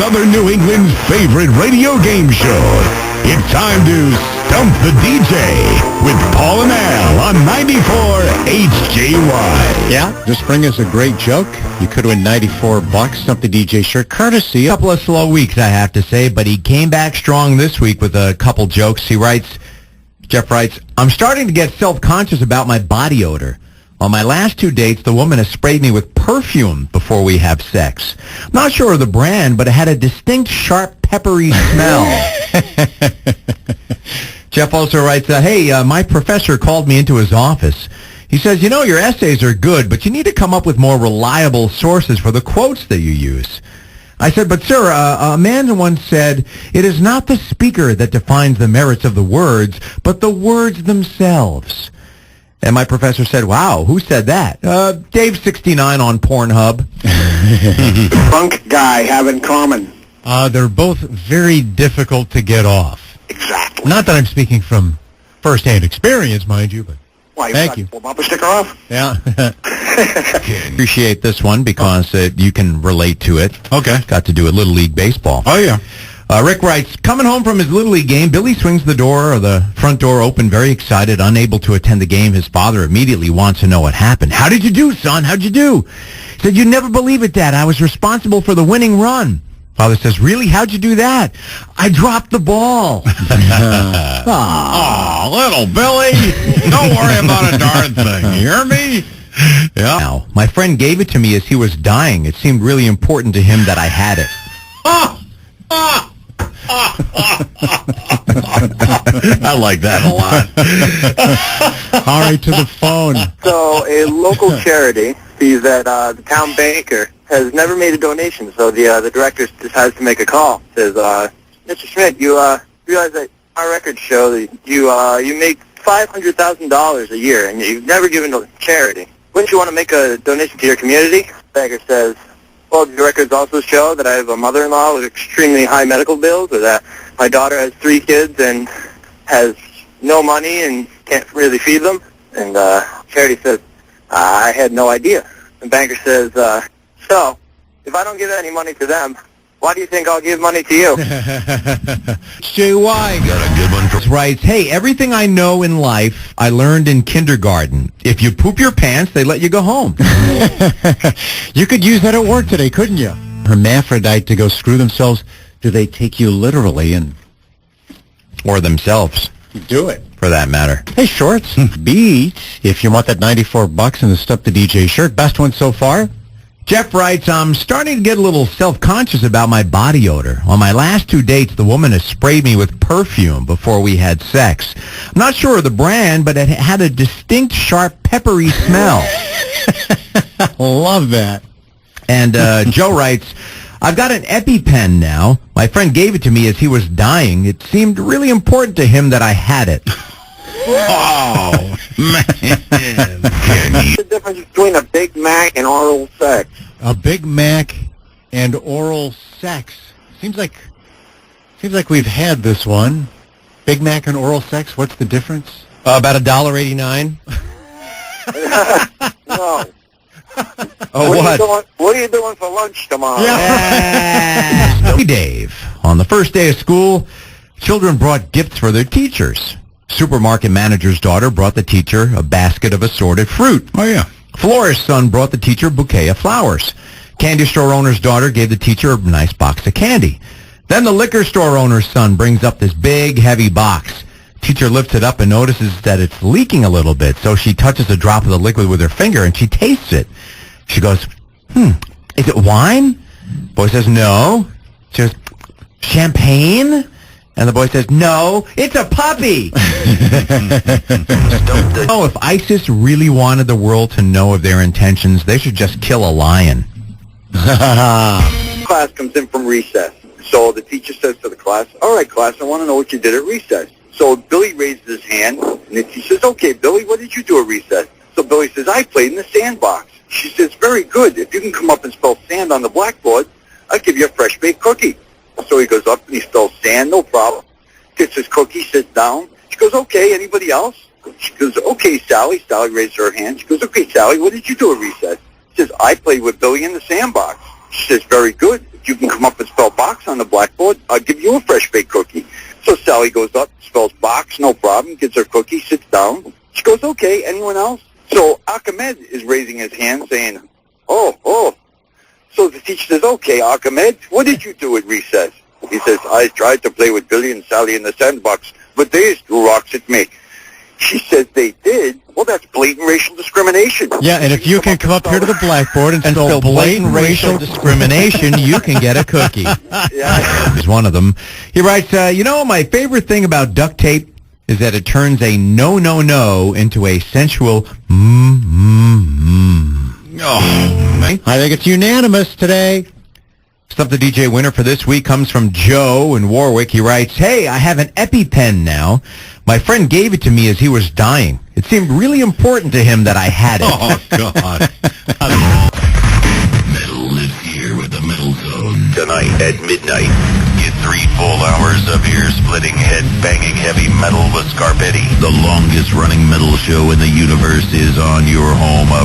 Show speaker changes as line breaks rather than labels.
Southern New England's favorite radio game show. It's time to Stump the DJ with Paul and Al on 94 HJY.
Yeah, just bring us a great joke. You could win $94, Stump the DJ shirt, courtesy.
A couple of slow weeks, I have to say, but he came back strong this week with a couple jokes. Jeff writes, I'm starting to get self-conscious about my body odor. On my last 2 dates, the woman has sprayed me with perfume before we have sex. I'm not sure of the brand, but it had a distinct, sharp, peppery smell. Jeff also writes, hey, my professor called me into his office. He says, your essays are good, but you need to come up with more reliable sources for the quotes that you use. I said, but sir, a man once said, it is not the speaker that defines the merits of the words, but the words themselves. And my professor said, wow, who said that? Dave69 on Pornhub.
Funk guy have in common.
They're both very difficult to get off.
Exactly.
Not that I'm speaking from first-hand experience, mind you, but thank you.
Pull bumper sticker off?
Yeah.
Appreciate this one because you can relate to it.
Okay.
Got to do it Little League Baseball.
Oh, yeah.
Rick writes, coming home from his Little League game, Billy swings the front door open, very excited, unable to attend the game. His father immediately wants to know what happened. How did you do, son? How'd you do? He said, you'd never believe it, Dad. I was responsible for the winning run. Father says, really? How'd you do that? I dropped the ball.
Oh, little Billy. Don't worry about a darn thing. You hear me?
Yeah. Now, my friend gave it to me as he was dying. It seemed really important to him that I had it.
I like that a lot. All right, to the phone.
So a local charity sees that the town banker has never made a donation, so the director decides to make a call. Says, Mr. Schmidt, you realize that our records show that you make $500,000 a year, and you've never given to charity. Wouldn't you want to make a donation to your community? The banker says, well, the records also show that I have a mother-in-law with extremely high medical bills, or that my daughter has 3 kids and has no money and can't really feed them. And charity says, I had no idea. The banker says, so, if I don't give any money to them, why do you think I'll give money to you?
JY.
Got a good one. Writes, hey, everything I know in life I learned in kindergarten. If you poop your pants, they let you go home.
You could use that at work today, couldn't you? Hermaphrodite to go screw themselves. Do they take you literally
Or themselves.
do it?
For that matter.
Hey, Shorts. Beat, if you want that $94 and the Stump the DJ shirt. Best one so far?
Jeff writes, I'm starting to get a little self-conscious about my body odor. On my last 2 dates, the woman has sprayed me with perfume before we had sex. I'm not sure of the brand, but it had a distinct, sharp, peppery smell.
Love that.
And Joe writes, I've got an EpiPen now. My friend gave it to me as he was dying. It seemed really important to him that I had it.
Oh, man.
What's the difference between a Big Mac and oral sex?
A Big Mac and oral sex. Seems like we've had this one. Big Mac and oral sex, what's the difference?
About $1.89.
No.
Oh, what?
What are you doing for lunch tomorrow?
Yeah. Dave, on the first day of school, children brought gifts for their teachers. Supermarket manager's daughter brought the teacher a basket of assorted fruit.
Oh, yeah.
Florist's son brought the teacher a bouquet of flowers. Candy store owner's daughter gave the teacher a nice box of candy. Then the liquor store owner's son brings up this big, heavy box. Teacher lifts it up and notices that it's leaking a little bit, so she touches a drop of the liquid with her finger and she tastes it. She goes, is it wine? Boy says, no. She goes, champagne? And the boy says, no, it's a puppy. Oh, if ISIS really wanted the world to know of their intentions, they should just kill a lion.
Class comes in from recess. So the teacher says to the class, all right, class, I want to know what you did at recess. So Billy raises his hand, and the teacher says, okay, Billy, what did you do at recess? So Billy says, I played in the sandbox. She says, very good. If you can come up and spell sand on the blackboard, I'll give you a fresh-baked cookie. So he goes up and he spells sand, no problem. Gets his cookie, sits down. She goes, okay, anybody else? She goes, okay, Sally. Sally raises her hand. She goes, okay, Sally, what did you do at recess? She says, I played with Billy in the sandbox. She says, very good. If
you can come up and spell box on the blackboard. I'll give you a fresh baked cookie. So Sally goes up, spells box, no problem, gets her cookie, sits down. She goes, okay, anyone else? So Ahmed is raising his hand saying, oh. So the teacher says, okay, Ahmed, what did you do at recess? He says, I tried to play with Billy and Sally in the sandbox, but they threw rocks at me. She says they did. Well, that's blatant racial discrimination.
Yeah, and if you can come up here to the blackboard and spell blatant racial
discrimination, you can get a cookie.
Yeah.
Here's one of them. He writes, my favorite thing about duct tape is that it turns a no into a sensual Oh,
I think it's unanimous today.
Stump the DJ winner for this week comes from Joe in Warwick. He writes, hey, I have an EpiPen now. My friend gave it to me as he was dying. It seemed really important to him that I had it.
Oh, God. Metal lives here with the Metal Zone. Tonight at midnight, get 3 full hours of ear-splitting, head-banging heavy metal with Scarpetti. The longest-running metal show in the universe is on your home of